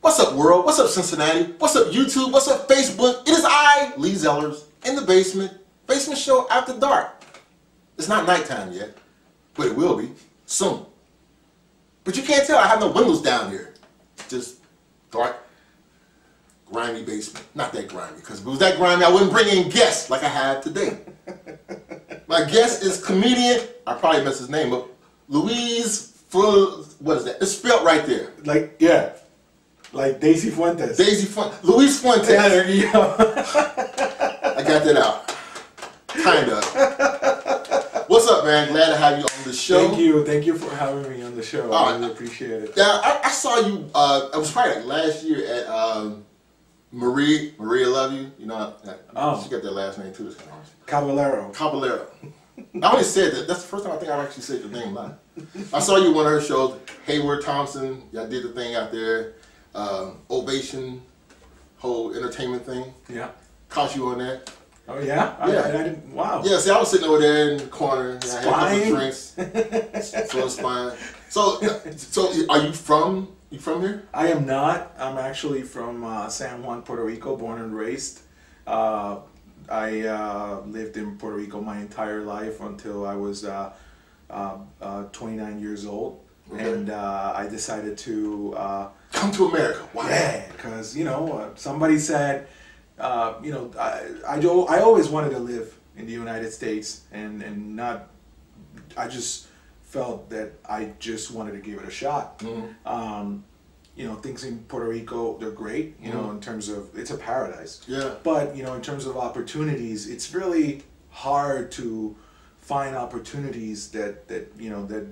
What's up, world? What's up, Cincinnati? What's up, YouTube? What's up, Facebook? It is I, Lee Zellars, in the basement. Basement show after dark. It's not nighttime yet, but it will be soon. But you can't tell. I have no windows down here. Just dark, grimy basement. Not that grimy, because if it was that grimy, I wouldn't bring in guests like I have today. My guest is comedian. I probably messed his name up. Luis what is that? It's spelled right there. Like, yeah. Like Daisy Fuentes. Daisy Fuentes. Luis Fuentes. Yeah, there you go. I got that out. Kind of. What's up, man? Glad to have you on the show. Thank you. Thank you for having me on the show. I really appreciate it. Yeah, I saw you, it was probably like last year at Maria Love You. You know, she got that last name too. Caballero. Caballero. I only said that. That's the first time I think I've actually said your name live. I saw you on one of her shows, Hayward Thompson. Y'all did the thing out there. Ovation, whole entertainment thing. Yeah. Caught you on that. Oh yeah? Yeah. I didn't, wow. Yeah, see, I was sitting over there in the corner. I had a couple of drinks. So it's fine. So are you from here? I am not. I'm actually from San Juan, Puerto Rico, born and raised. I lived in Puerto Rico my entire life until I was 29 years old. Okay. And I decided to come to America. Why? Yeah, because somebody said, I always wanted to live in the United States, and not. I just felt that I just wanted to give it a shot. Mm-hmm. Things in Puerto Rico, they're great. In terms of, it's a paradise. Yeah. But in terms of opportunities, it's really hard to find opportunities that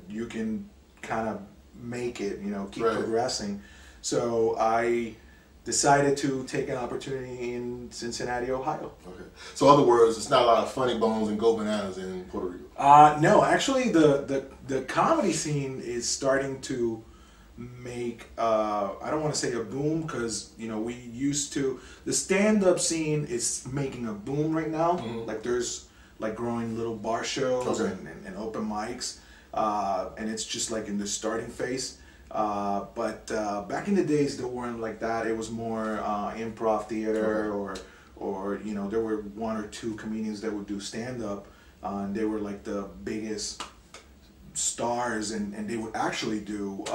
you can kind of make it, keep progressing. So I decided to take an opportunity in Cincinnati, Ohio. Okay. So in other words, it's not a lot of funny bones and go bananas in Puerto Rico. No, actually the comedy scene is starting to make, I don't want to say a boom, because we used to, the stand-up scene is making a boom right now. Mm-hmm. Like there's like growing little bar shows and open mics. And it's just like in the starting phase. But back in the days, there weren't like that. It was more improv theater, or there were one or two comedians that would do stand-up, and they were like the biggest stars, and they would actually do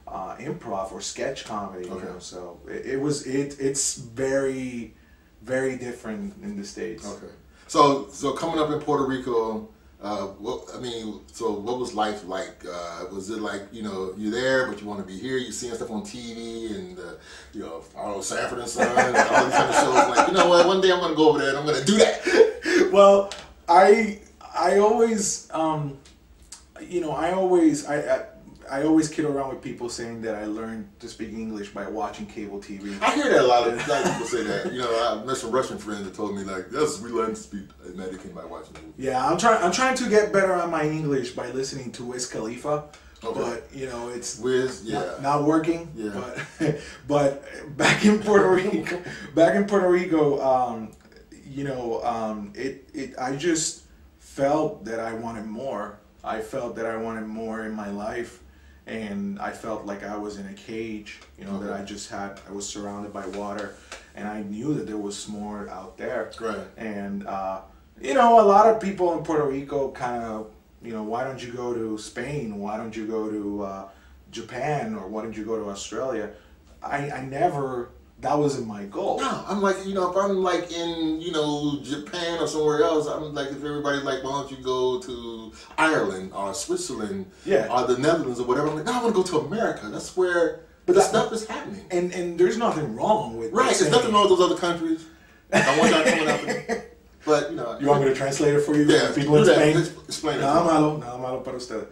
improv or sketch comedy. So it's very, very different in the States. Okay. So coming up in Puerto Rico. What was life like? Was it like, you're there, but you want to be here, you're seeing stuff on TV, and, Sanford and Son, and all these kind of shows, like, what, one day I'm going to go over there and I'm going to do that. Well, I always, I always kid around with people saying that I learned to speak English by watching cable TV. I hear that a lot of people say that. I met some Russian friends that told me like, yes, we learned to speak American by watching movies. Yeah, I'm trying to get better on my English by listening to Wiz Khalifa. Okay. But it's Wiz, not working. Yeah. But back in Puerto Rico, I just felt that I wanted more. I felt that I wanted more in my life. And I felt like I was in a cage, that I was surrounded by water, and I knew that there was more out there. Right. And, a lot of people in Puerto Rico kind of, why don't you go to Spain? Why don't you go to Japan? Or why don't you go to Australia? I never, that wasn't my goal. No, I'm like, if I'm like in, Japan or somewhere else, I'm like, if everybody's like, why don't you go to Ireland or Switzerland or the Netherlands or whatever, I'm like, no, I want to go to America. That's where the stuff is happening. And there's nothing wrong with right. There's nothing wrong with those other countries. I want y'all coming out there. But, you want me to translate it for you? Yeah, people in Spain? Explain it. Nada malo para usted.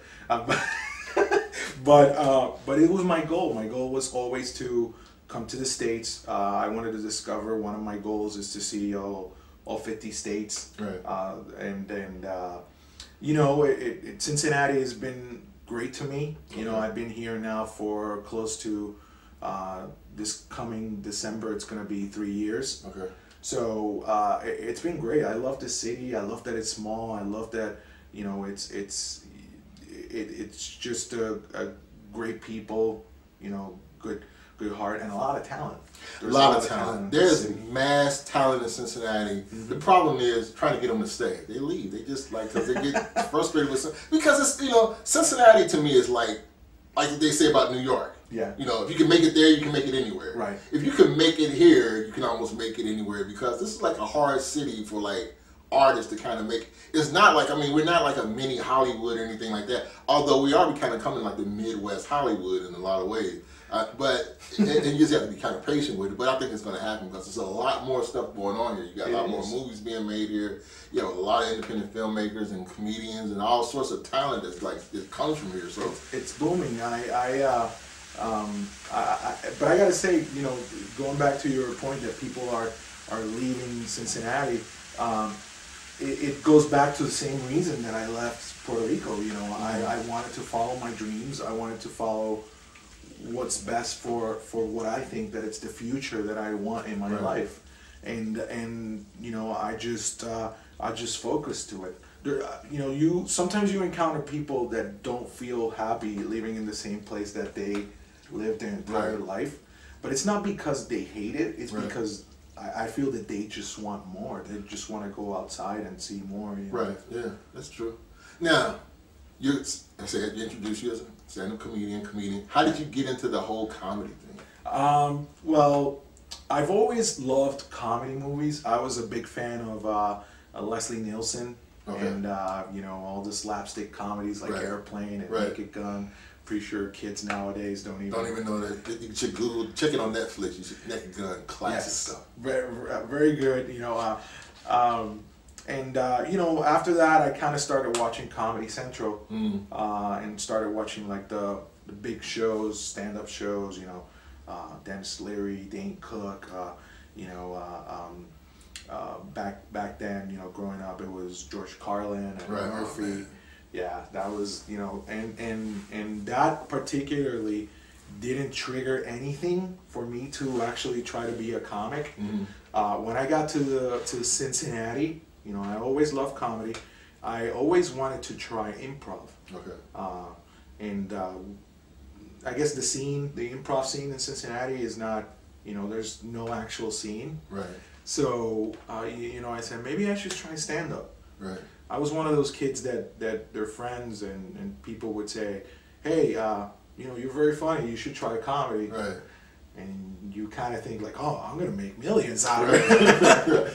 But it was my goal. My goal was always to come to the States. I wanted to discover, one of my goals is to see all 50 states. Right. Cincinnati has been great to me. I've been here now for close to, this coming December, it's going to be 3 years. Okay. So it's been great. I love the city. I love that it's small. I love that, it's just a great people, good good heart, and a lot of talent. A lot of talent. There's mass talent in Cincinnati. The problem is trying to get them to stay. They leave. They just like, because they get frustrated with because it's, you know, Cincinnati to me is like they say about New York. Yeah. You know, if you can make it there, you can make it anywhere. Right. If you can make it here, you can almost make it anywhere, because this is like a hard city for like artists to kind of make. It's not like, I mean, we're not like a mini Hollywood or anything like that, although we are kind of coming like the Midwest Hollywood in a lot of ways. But and you just have to be kind of patient with it. But I think it's going to happen because there's a lot more stuff going on here. You got a lot more movies being made here. You have a lot of independent filmmakers and comedians and all sorts of talent that's like that comes from here. So it's booming. But I got to say, you know, going back to your point that people are leaving Cincinnati, it goes back to the same reason that I left Puerto Rico. You know, I wanted to follow my dreams. I wanted to follow what's best for what I think that it's the future that I want in my life, and you know, I just focus to it. There, you know, sometimes you encounter people that don't feel happy living in the same place that they lived their entire life, but it's not because they hate it. It's because I feel that they just want more. They just want to go outside and see more. You know? Right. Yeah, that's true. Now, you introduced you as a stand-up comedian. How did you get into the whole comedy thing? Well, I've always loved comedy movies. I was a big fan of Leslie Nielsen and you know, all the slapstick comedies like Airplane and Naked Gun. Pretty sure kids nowadays don't even know that. You should Google, check it on Netflix. You should Naked Gun, classic stuff. Very good. You know, you know, after that, I kind of started watching Comedy Central, and started watching like the big shows, stand-up shows. You know, Dennis Leary, Dane Cook. You know, back then, you know, growing up, it was George Carlin and Murphy. Oh, yeah, that was, you know, and that particularly didn't trigger anything for me to actually try to be a comic. When I got to Cincinnati, you know, I always loved comedy. I always wanted to try improv. And I guess the improv scene in Cincinnati is not, you know, there's no actual scene. So, you know, I said, maybe I should try stand-up. I was one of those kids that their friends and people would say, hey, you know, you're very funny, you should try comedy. And you kind of think like, oh, I'm going to make millions out of it.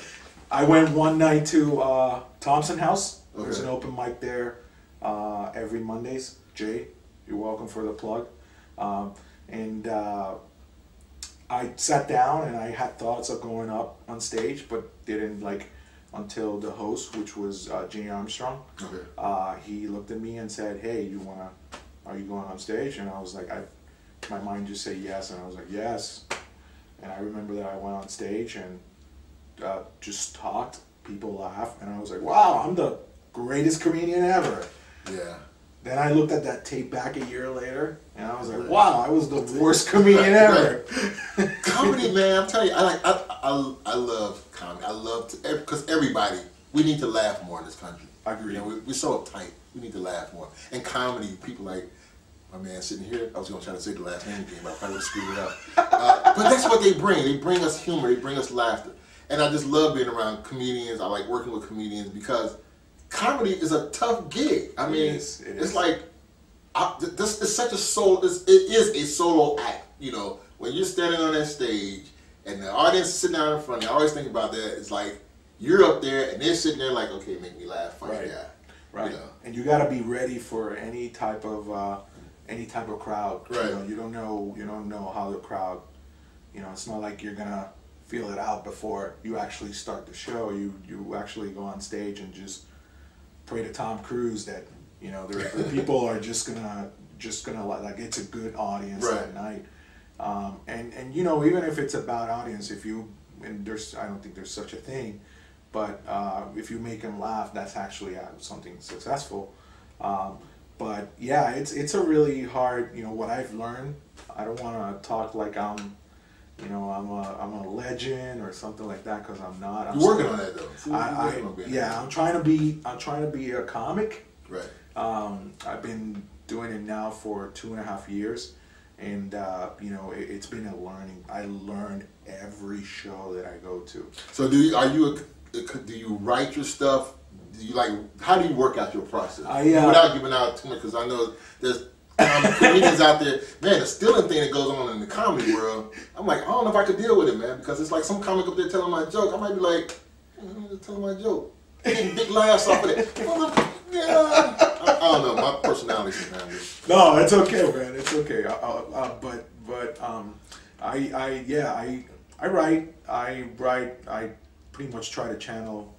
I went one night to Thompson House. There's an open mic there every Mondays. Jay, you're welcome for the plug. And I sat down and I had thoughts of going up on stage, but didn't like until the host, which was Jay Armstrong. He looked at me and said, hey, are you going on stage? And I was like, my mind just said yes, and I was like, yes. And I remember that I went on stage and just talked, people laughed, and I was like, wow, I'm the greatest comedian ever. Then I looked at that tape back a year later, and I was like, wow, I was the worst comedian ever. Comedy, man, I'm telling you, I love comedy. I love to, because everybody, we need to laugh more in this country. I agree. You know, we're so uptight. We need to laugh more. And comedy, people like my man sitting here, I was going to try to say the last name again, but I probably would have screwed it up. But that's what they bring. They bring us humor. They bring us laughter. And I just love being around comedians. I like working with comedians because comedy is a tough gig. I mean, it's like, this is such a it is a solo act. You know, when you're standing on that stage and the audience is sitting down in front of you, I always think about that. It's like, you're up there and they're sitting there like, okay, make me laugh, funny guy. You know? And you got to be ready for any type of crowd. You know, you don't know how the crowd, you know, it's not like you're gonna feel it out before you actually start the show. You actually go on stage and just pray to Tom Cruise that, you know, the people are just gonna like it's a good audience that night. And you know, even if it's a bad audience, I don't think there's such a thing, but if you make them laugh, that's actually something successful. But yeah, it's a really hard, you know, what I've learned. I don't want to talk like I'm a legend or something like that, because I'm not. You're working on that though. I'm trying to be a comic. I've been doing it now for 2.5 years, And you know, it's been a learning. I learn every show that I go to. So do you write your stuff? Do you like, how do you work out your process? Without giving out too much, because I know there's comedians out there, man, the stealing thing that goes on in the comedy world, I'm like, I don't know if I could deal with it, man, because it's like some comic up there telling my joke, I might be like, I'm just telling my joke. Getting big laughs off of it. I don't know, my personality sometimes. No, it's okay, man. It's okay. I write. I pretty much try to channel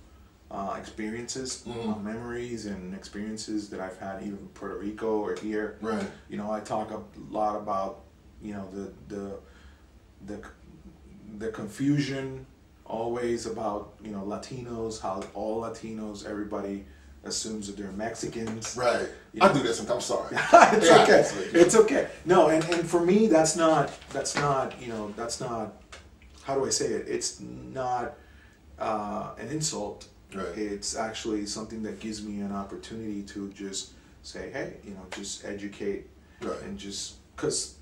experiences, memories, and experiences that I've had either in Puerto Rico or here. Right. You know, I talk a lot about, you know, the confusion always about, you know, Latinos, how all Latinos, everybody assumes that they're Mexicans. Right. You know? I do that sometimes. I'm sorry. It's okay. It's okay. No, and for me, that's not, you know, that's not, how do I say it? It's not an insult. Right. It's actually something that gives me an opportunity to just say, hey, you know, just educate. Right. And just, because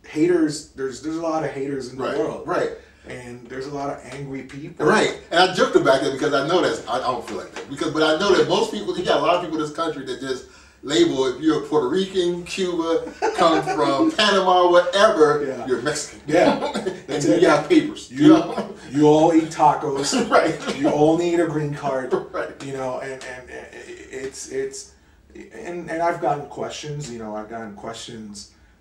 haters, there's a lot of haters in the world. Right. And there's a lot of angry people. Right. And I joked about that because I know I don't feel like that. But I know that most people, you got a lot of people in this country that just label, if you're a Puerto Rican, Cuba, come from Panama, whatever, you're Mexican. Yeah. And you have papers. You all eat tacos. Right. You all need a green card. Right. You know, and I've gotten questions, you know,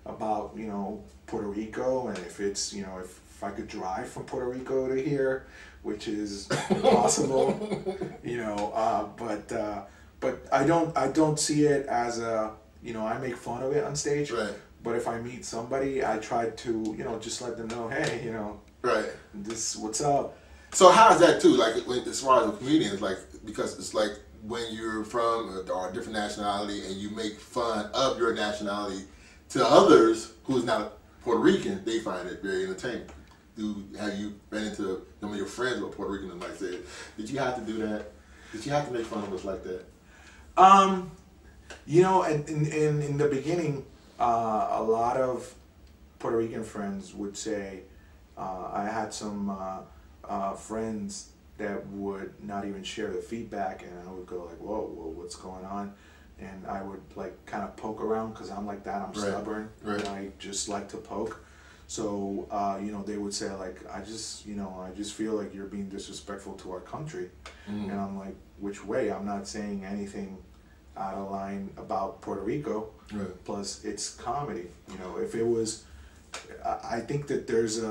about, you know, Puerto Rico, and if it's, you know, if I could drive from Puerto Rico to here, which is impossible, you know, but I don't see it as a, you know, I make fun of it on stage. Right. But if I meet somebody, I try to, you know, just let them know, hey, you know, right, this, what's up. So how is that too? Like, as far as a comedian, it's like, because it's like when you're from a different nationality and you make fun of your nationality to others who's not Puerto Rican, they find it very entertaining. Have you ran into some of your friends who are Puerto Rican and like said, did you have to do that? Did you have to make fun of us like that? You know, in the beginning, a lot of Puerto Rican friends would say, I had some friends that would not even share the feedback, and I would go like, whoa, what's going on? And I would like kind of poke around because I'm like that, I'm stubborn, and I just like to poke. So, you know, they would say like, I just feel like you're being disrespectful to our country. And I'm like, which way? I'm not saying anything out of line about Puerto Rico. Right. Plus, it's comedy. You know, if it was, I think that there's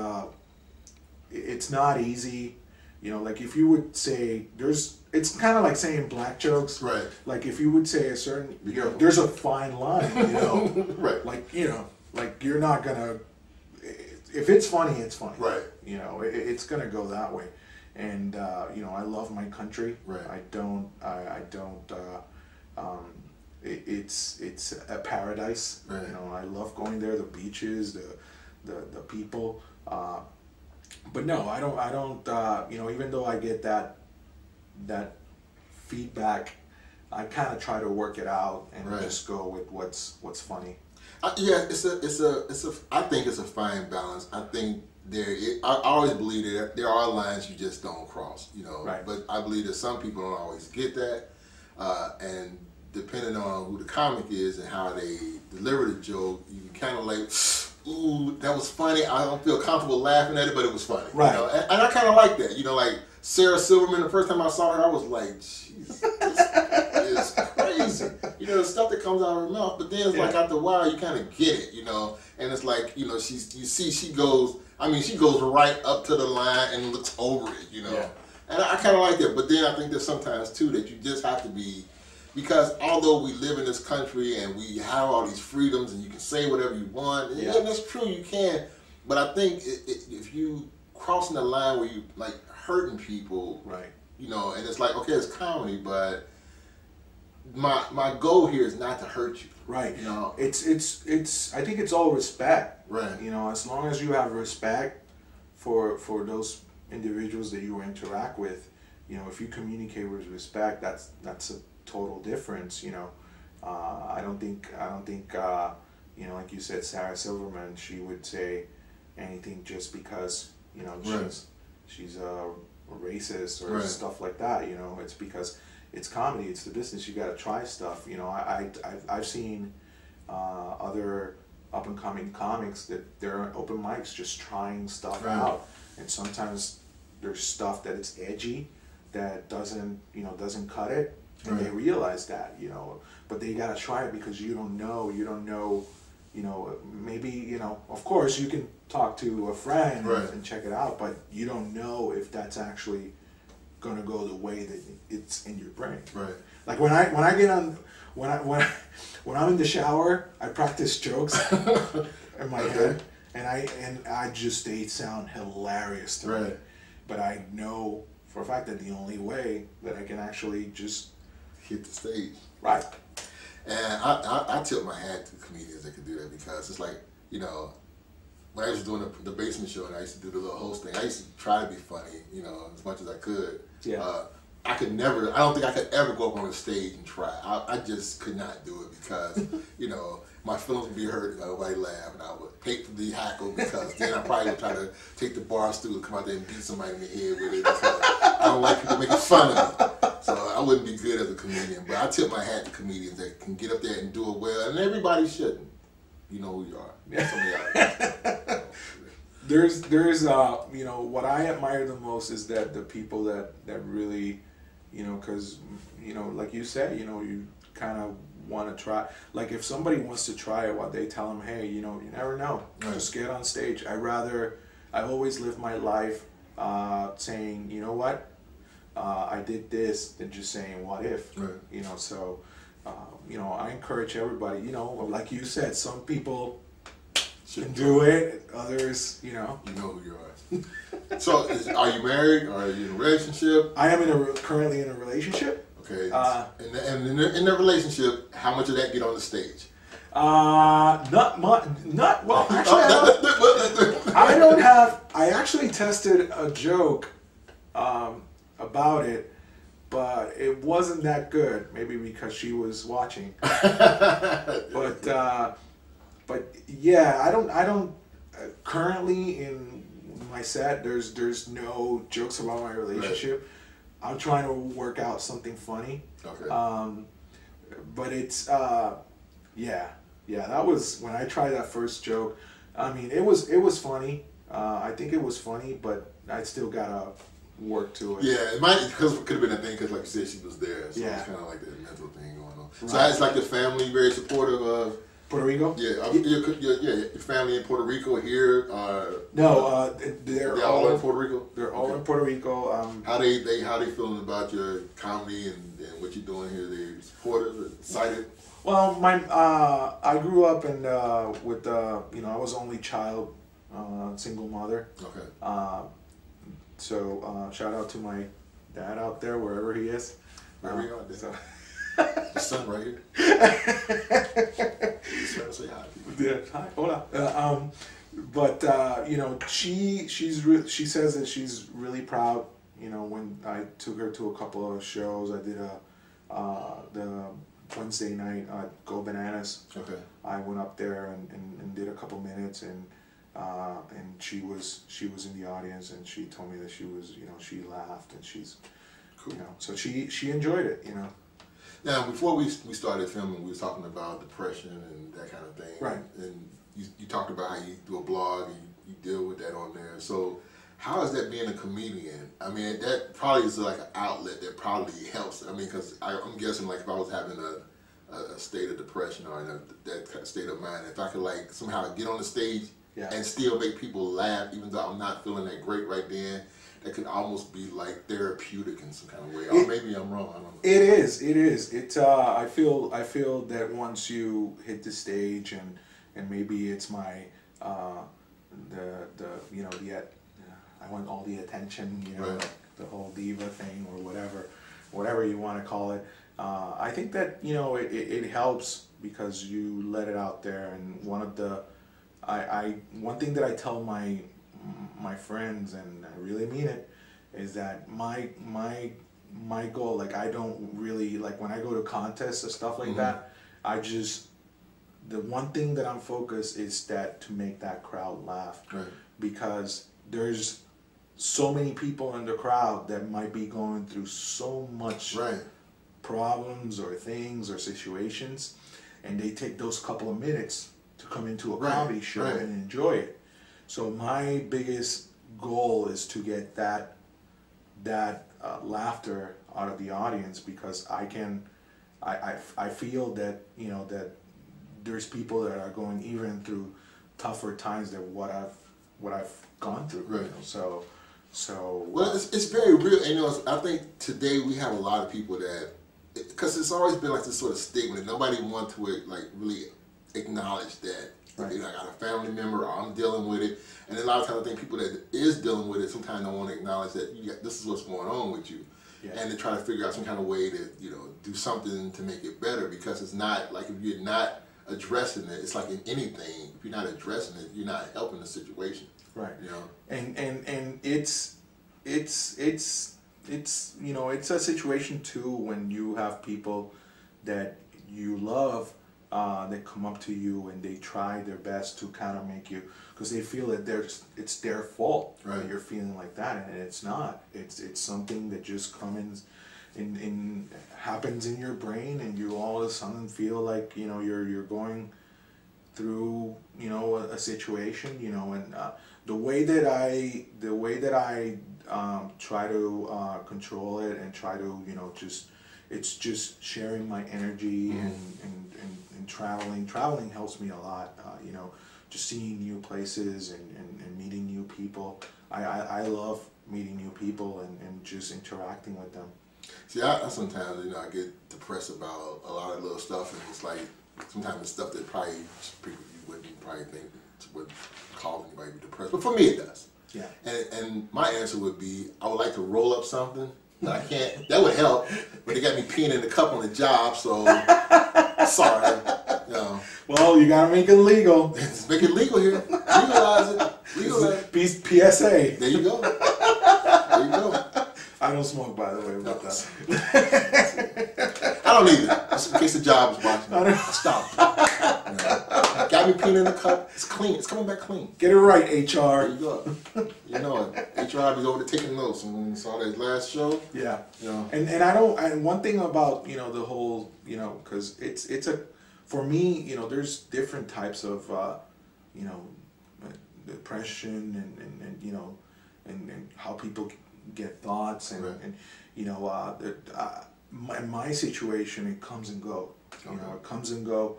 it's not easy. You know, like if you would say, it's kind of like saying black jokes. Right. Like if you would say a certain, you know, there's a fine line, you know. Right. Like, you know, like you're not gonna, if it's funny, it's funny. Right. You know, it's gonna go that way. And, you know, I love my country. Right. It's a paradise. Right. You know, I love going there, the beaches, the people. But no, I don't, you know, even though I get that feedback, I kind of try to work it out and just go with what's funny. Yeah, I think it's a fine balance. I think I always believe that there are lines you just don't cross, you know. Right. But I believe that some people don't always get that, and depending on who the comic is and how they deliver the joke, you kind of like, ooh, that was funny. I don't feel comfortable laughing at it, but it was funny. Right. You know? And I kind of like that. You know, like Sarah Silverman, the first time I saw her, I was like, Jesus, this is crazy. You know, the stuff that comes out of her mouth, but then it's like after a while, you kind of get it, you know. And it's like, you know, she goes right up to the line and looks over it, you know. Yeah. And I kind of like that. But then I think there's sometimes, too, that you just have to be, because although we live in this country and we have all these freedoms and you can say whatever you want, and that's true, you can. But I think if you crossing the line where you like hurting people, right? You know, and it's like, okay, it's comedy, but my goal here is not to hurt you, right? You know, it's I think it's all respect, right? You know, as long as you have respect for those individuals that you interact with, you know, if you communicate with respect, that's a total difference, you know. I don't think you know, like you said, Sarah Silverman, she would say anything just because, you know, she's a racist or stuff like that. You know, it's because it's comedy, it's the business. You got to try stuff. You know, I've seen other up and coming comics that they're on open mics just trying stuff out, and sometimes there's stuff that it's edgy that doesn't cut it, and they realize that, you know, but they got to try it because you don't know, you know, maybe, you know, of course you can talk to a friend and check it out, but you don't know if that's actually gonna go the way that it's in your brain. Right. Like when I get on, when I'm in the shower, I practice jokes in my head, and they sound hilarious to me. But I know for a fact that the only way that I can actually just hit the stage. Right. And I tip my hat to comedians that can do that, because it's like, you know, when I was doing the basement show and I used to do the little host thing, I used to try to be funny, you know, as much as I could. Yeah. I don't think I could ever go up on the stage and try. I just could not do it because, you know, my feelings would be hurt if nobody laughed, and I would hate to be hackled, because then I probably would try to take the bar stool and come out there and beat somebody in the head with it, because I don't like people making fun of me. So I wouldn't be good as a comedian. But I tip my hat to comedians that can get up there and do it well, and everybody shouldn't. You know who you are. There's you know, what I admire the most is that the people that really, you know, because, you know, like you said, you know, you kind of want to try. Like if somebody wants to try it, what they tell them, hey, you know, you never know, just get on stage. I've always lived my life saying, you know what, I did this, than just saying what if, you know. So you know, I encourage everybody, you know, like you said, some people can do it, others, you know. You know who you are. So, are you married? Or are you in a relationship? I am currently in a relationship. Okay. And in the relationship, how much of that get on the stage? Not much. Well, actually, I don't have. I actually tested a joke about it, but it wasn't that good. Maybe because she was watching. But yeah, I don't currently in my set. There's no jokes about my relationship. I'm trying to work out something funny. Okay. But it's yeah. That was when I tried that first joke. I mean, it was funny. I think it was funny, but I still gotta work to it. Yeah, it could have been a thing because, like you said, she was there. So it's kind of like that mental thing going on. Right. So it's like the family very supportive of Puerto Rico. Yeah, your family in Puerto Rico here. No, they're all in Puerto Rico. They're all in Puerto Rico. How they feeling about your comedy and what you're doing here? They supportive, excited. Well, I grew up with you know, I was only child, single mother. Okay. So shout out to my dad out there, wherever he is. Wherever you are, so. The sun right here. Just trying to say hi. Yeah, hi, hola. But you know, she says that she's really proud. You know, when I took her to a couple of shows, I did the Wednesday night Go Bananas. Okay. I went up there and did a couple minutes, and she was in the audience, and she told me that she laughed, and she's cool. You know, so she enjoyed it. You know. Now, before we started filming, we were talking about depression and that kind of thing. Right. And you talked about how you do a blog and you deal with that on there. So how is that being a comedian? I mean, that probably is like an outlet that probably helps. I mean, because I'm guessing, like, if I was having a state of depression or that state of mind, if I could like somehow get on the stage and still make people laugh, even though I'm not feeling that great right then, that could almost be like therapeutic in some kind of way. Or maybe I'm wrong. I don't know. It is. It's I feel that once you hit the stage and maybe it's my the you know, I want all the attention, you know, like the whole diva thing or whatever you want to call it. I think that, you know, it helps because you let it out there. And one thing that I tell my friends, and I really mean it, is that my goal, like, I don't really, like, when I go to contests or stuff like that, I just the one thing that I'm focused is that to make that crowd laugh, because there's so many people in the crowd that might be going through so much problems or things or situations, and they take those couple of minutes to come into a comedy show and enjoy it. So my biggest goal is to get that laughter out of the audience, because I feel that, you know, that there's people that are going even through tougher times than what I've gone through. You know? So well, it's very real. And, you know, I think today we have a lot of people that, because it's always been like this sort of stigma that nobody wants to like really acknowledge that. You know, I got a family member, or I'm dealing with it, and a lot of times I think people that is dealing with it sometimes don't want to acknowledge that this is what's going on with you, and to try to figure out some kind of way to, you know, do something to make it better, because it's not like, if you're not addressing it, it's like in anything, if you're not addressing it, you're not helping the situation. You know, and it's you know, it's a situation too when you have people that you love that come up to you and they try their best to kind of make you, because they feel that it's their fault that you're feeling like that, and it's not. It's something that just comes in happens in your brain, and you all of a sudden feel like, you know, you're going through, you know, a situation, you know, and the way that I try to control it and try to, you know, it's just sharing my energy and traveling. Traveling helps me a lot, you know, just seeing new places and meeting new people. I love meeting new people and just interacting with them. See, I sometimes, you know, I get depressed about a lot of little stuff, and it's like sometimes it's stuff that probably people you wouldn't probably think would cause anybody to be depressed, but for me it does. And my answer would be, I would like to roll up something. I can't. That would help, but they got me peeing in the cup on the job, so sorry. You know. Well, you gotta make it legal. Let's make it legal here. Legalize it. Legalize it. PSA. There you go. There you go. I don't smoke, by the way. About that. I don't either. Just in case the job is watching. I stopped. You know. Got me peeing in the cup. It's clean. It's coming back clean. Get it right, HR. There you go. You know it. HR be over there taking notes. And when we saw that last show. You know. And I don't. And one thing about, you know, the whole, you know, because it's a, for me, you know, there's different types of, you know, depression and you know, and how people get thoughts and you know, in my situation, it comes and go. You know, it comes and go.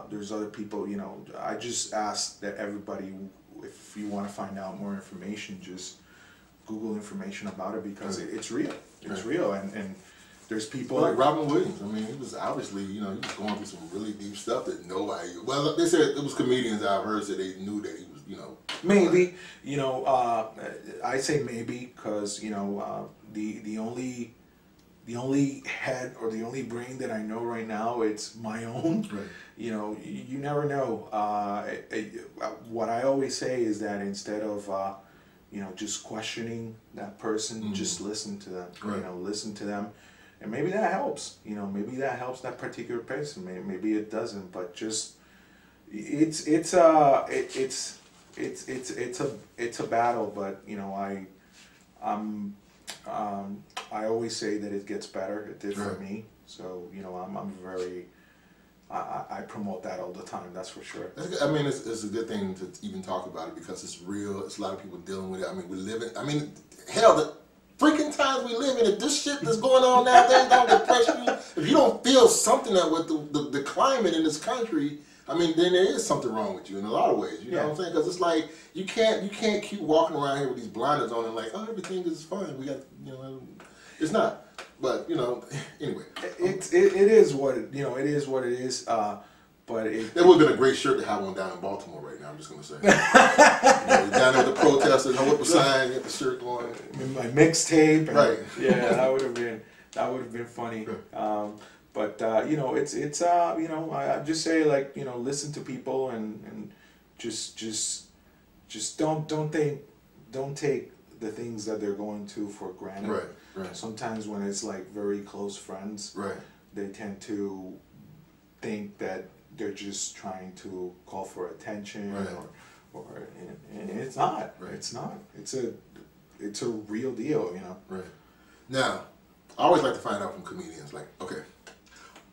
There's other people, you know, I just ask that everybody, if you want to find out more information, just Google information about it, because it's real. It's real, and there's people like Robin Williams. I mean, he was obviously, you know, he was going through some really deep stuff that nobody. Well, they said it was comedians I've heard that they knew that he was, you know. Maybe, you know, I say maybe because, you know, the only head or the only brain that I know right now, it's my own. You know, you never know. What I always say is that instead of you know, just questioning that person, just listen to them. You know, listen to them, and maybe that helps. You know, maybe that helps that particular person. Maybe it doesn't, but just it's a battle. But you know, I always say that it gets better. It did for me. So, you know, I'm very, I promote that all the time, that's for sure. I mean, it's a good thing to even talk about it, because it's real. It's a lot of people dealing with it. I mean, we live in, I mean, hell, the freaking times we live in, if this shit that's going on nowadays don't depress you, if you don't feel something that with the climate in this country, I mean, then there is something wrong with you in a lot of ways. You know what I'm saying? Because it's like you can't keep walking around here with these blinders on and like, oh, everything is fine. We got, you know, it's not. But you know, anyway, it is what it, you know. It is what it is. But it would have been a great shirt to have on down in Baltimore right now. I'm just gonna say. You know, down there with the protesters, hold up a sign, get the shirt on. My mixtape. Right. Yeah, that would have been funny. But you know, it's you know, I just say, like, you know, listen to people and just don't take the things that they're going to for granted. Right. Sometimes when it's like very close friends, they tend to think that they're just trying to call for attention, right. and it's not. Right. It's not. It's a real deal, you know. Right. Now, I always like to find out from comedians, like, okay,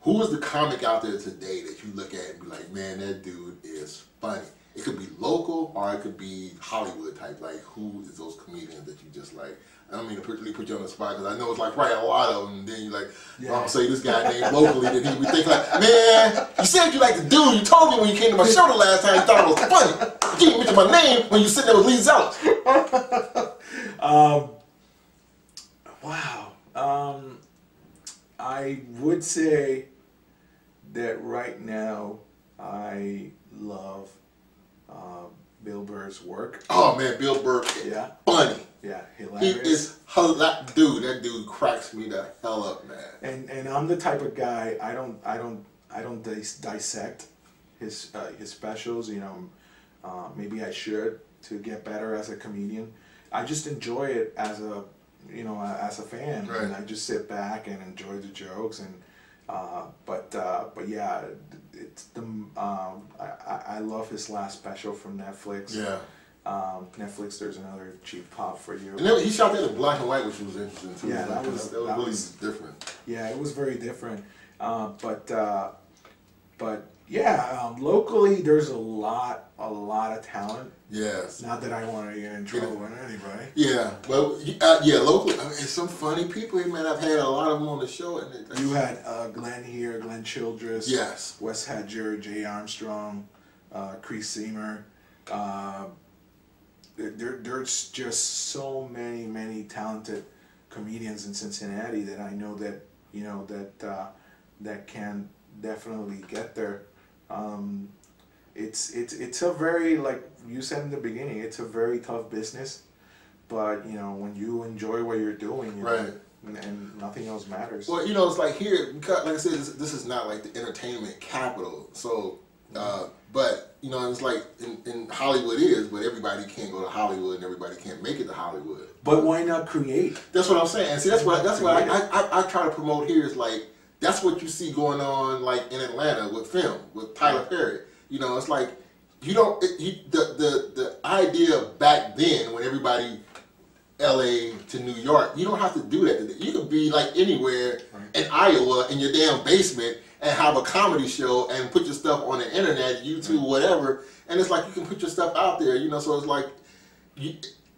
who is the comic out there today that you look at and be like, man, that dude is funny? It could be local or it could be Hollywood type. Like, who is those comedians that you just like? I don't mean to really put you on the spot because I know it's like probably a lot of them. And then you like, yeah. I'll say this guy named locally, then he would think like, man, you said you like the dude. You told me when you came to my show the last time you thought it was funny. You didn't mention my name when you sitting there with Lee Zellars. Wow. I would say that right now I love Bill Burr's work. Oh man, Bill Burr, yeah, funny. Yeah, hilarious. He is that dude. That dude cracks me the hell up, man. And I'm the type of guy I don't dissect his specials. You know, maybe I should to get better as a comedian. I just enjoy it as a as a fan, right. And I just sit back and enjoy the jokes and. But yeah, it's the I love his last special from Netflix. Yeah. Netflix, there's another cheap pop for you. And then he shot that in black and white, which was interesting too. Yeah, that was really different. Yeah, it was very different. But yeah, locally there's a lot of talent. Yes. Not that I want to get in trouble with anybody. Yeah, well, yeah, locally, I mean, it's some funny people. Man, I've had a lot of them on the show. And you had Glenn here, Glenn Childress. Yes. Wes Hedger, Jay Armstrong, Chris Seymour. There's just so many talented comedians in Cincinnati that I know that that can definitely get there. It's a very, like you said in the beginning, it's a very tough business, but when you enjoy what you're doing, right, and nothing else matters. Well, it's like here, because, like I said, this is not like the entertainment capital, so but it's like in Hollywood is, but everybody can't go to Hollywood and everybody can't make it to Hollywood. But why not create? That's what I'm saying. See, that's what I try to promote here is like that's what you see going on like in Atlanta with film with Tyler Perry. It's like the idea back then when everybody LA to New York, you don't have to do that today. You could be like anywhere in Iowa in your damn basement and have a comedy show and put your stuff on the internet, YouTube, whatever, and it's like you can put your stuff out there, so it's like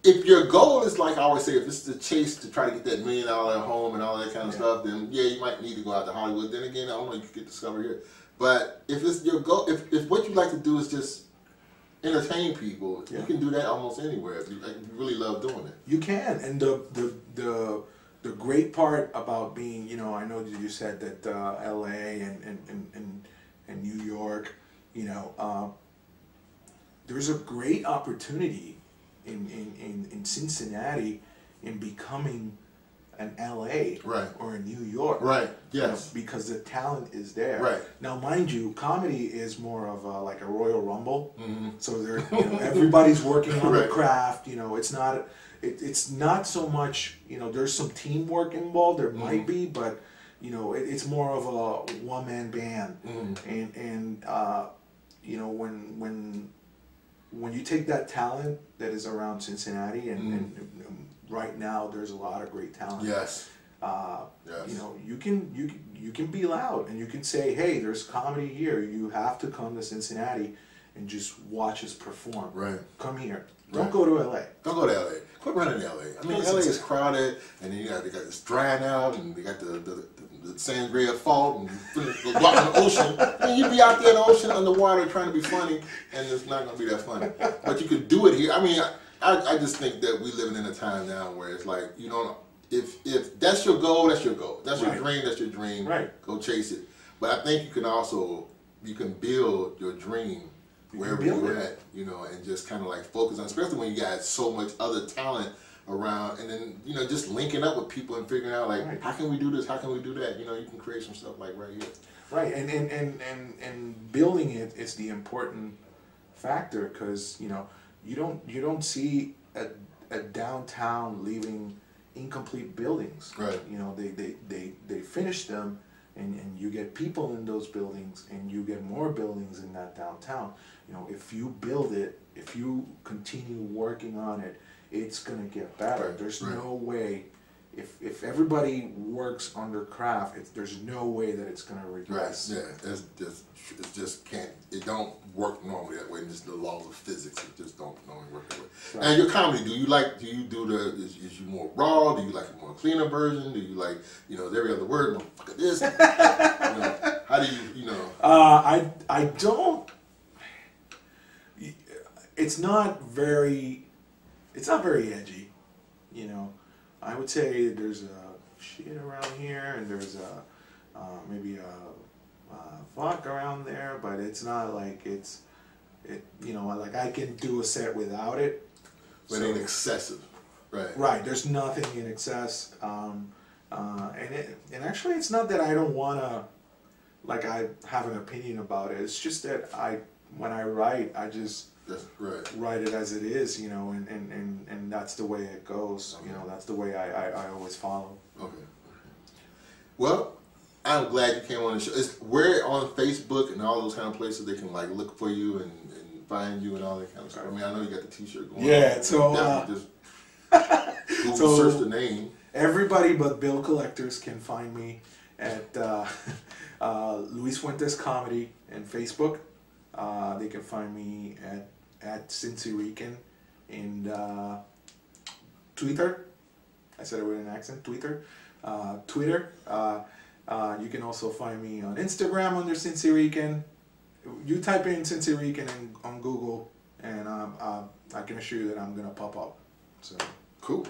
if your goal is, like I always say, if it's the chase to try to get that $1 million home and all that kind of stuff, then yeah, you might need to go out to Hollywood. Then again, I don't know, you could get discovered here. But if it's your goal, if what you like to do is just entertain people, you can do that almost anywhere if you really love doing it. You can, and the great part about being, I know that you said that L.A. and New York, there's a great opportunity in Cincinnati in becoming an L.A. right. or a New York, right? Yes, because the talent is there. Right. Now, mind you, comedy is more of like a Royal Rumble, so there, everybody's working on the craft. It's not. It's not so much. There's some teamwork involved. There might be, but it's more of a one-man band. And when you take that talent that is around Cincinnati and right now there's a lot of great talent. Yes. Yes. You can be loud and you can say, hey, there's comedy here. You have to come to Cincinnati and just watch us perform. Right. Come here. Don't go to LA. Don't go to LA. Quit running LA. I mean, LA is crowded, and then they got this drying out, and they got the sangria fault, and the ocean. I mean, you be out there in the ocean underwater trying to be funny, and it's not going to be that funny. But you could do it here. I mean, I just think that we living in a time now where it's like, if that's your goal, that's your goal. That's your dream, that's your dream. Right. Go chase it. But I think you can build your dream wherever you're at, and just kind of like focus on, especially when you got so much other talent around, and then just linking up with people and figuring out like how can we do this, how can we do that, you can create some stuff like right here. Right, and building it is the important factor, because you don't see a downtown leaving incomplete buildings. Right. They finish them. and you get people in those buildings, and you get more buildings in that downtown. You know, if you build it, if you continue working on it, it's gonna get better. Right, There's right. no way, if everybody works under craft, there's no way that it's gonna regress. Right. Yeah. It just can't. It don't work normally that way. Just the laws of physics. It just don't normally work that way. Right. And your comedy, do you do the? Is you more raw? Do you like a more cleaner version? Do you like, you know, every other word? Motherfucker, this. You know, how do you know? I don't. It's not very edgy, you know. I would say there's a shit around here, and there's maybe a fuck around there, but it's not like you know, like I can do a set without it. But it ain't excessive, right? Right. There's nothing in excess, and actually, it's not that I don't wanna, like, I have an opinion about it. It's just that when I write, I just write it as it is, you know, and that's the way it goes. Okay. You know, that's the way I always follow. Okay. Well, I'm glad you came on the show. We're on Facebook and all those kind of places they can like look for you and find you and all that kind of stuff. I mean, I know you got the T-shirt going. Yeah, on. so just Google search the name. Everybody but bill collectors can find me at Luis Fuentes Comedy and Facebook. They can find me at Cincy Rican and Twitter. I said it with an accent. Twitter. You can also find me on Instagram under Cincy Rican. You type in Cincy Rican on Google, and I can assure you that I'm gonna pop up. So cool.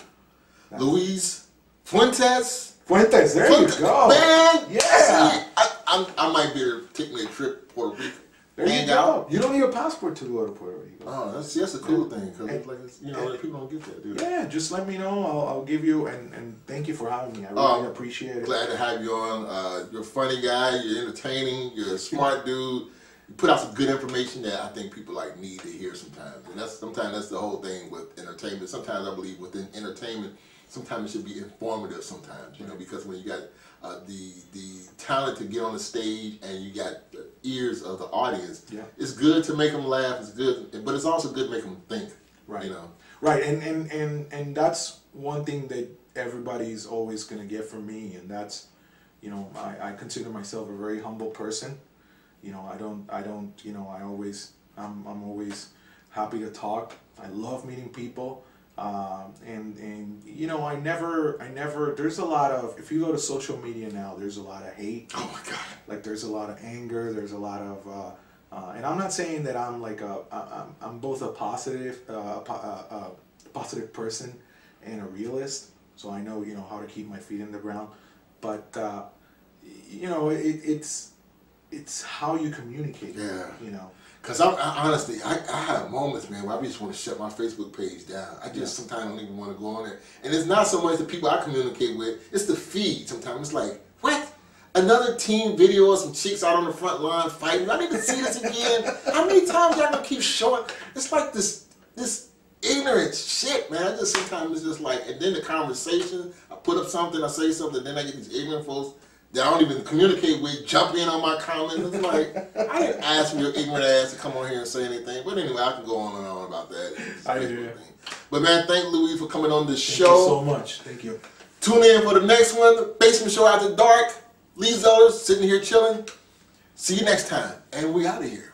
Luis Fuentes. There you go. Man, yeah. See, I might be able to take me a trip to Puerto Rico. There you go. You don't need a passport to go to Puerto Rico. Oh, that's a cool thing, because like, you know, people don't get that, do they? Yeah, just let me know. I'll give you, and thank you for having me. I really appreciate it. Glad to have you on. You're a funny guy. You're entertaining. You're a smart dude. You put out some good information that I think people like need to hear sometimes. And sometimes that's the whole thing with entertainment. Sometimes I believe within entertainment, sometimes it should be informative. Sometimes, you know, because when you got the talent to get on the stage and you got the ears of the audience, it's good to make them laugh. It's good, but it's also good to make them think. Right. You know. Right. And that's one thing that everybody's always gonna get from me, and that's, you know, I consider myself a very humble person. You know, I don't, you know, I'm always happy to talk. I love meeting people. And you know, I never, there's a lot of, if you go to social media now, there's a lot of hate. Oh my God. Like there's a lot of anger, there's a lot of, and I'm not saying that I'm like I'm both a positive person and a realist. So I know, you know, how to keep my feet in the ground, but, you know, it's how you communicate. Yeah. You know. Because I honestly, I have moments, man, where I just want to shut my Facebook page down. I just sometimes don't even want to go on there. And it's not so much the people I communicate with, it's the feed sometimes. It's like, what? Another team video of some chicks out on the front line fighting. I need to see this again. How many times y'all gonna keep showing? It's like this ignorant shit, man. I just sometimes it's just like, and then the conversation, I put up something, I say something, then I get these ignorant folks that I don't even communicate with, jump in on my comments. It's like, I didn't ask for your ignorant ass to come on here and say anything. But anyway, I can go on and on about that. I do. But man, thank Luis for coming on this show. Thank you so much. Thank you. Tune in for the next one, Basement Show After Dark. Lee Zellars sitting here chilling. See you next time. And we out of here.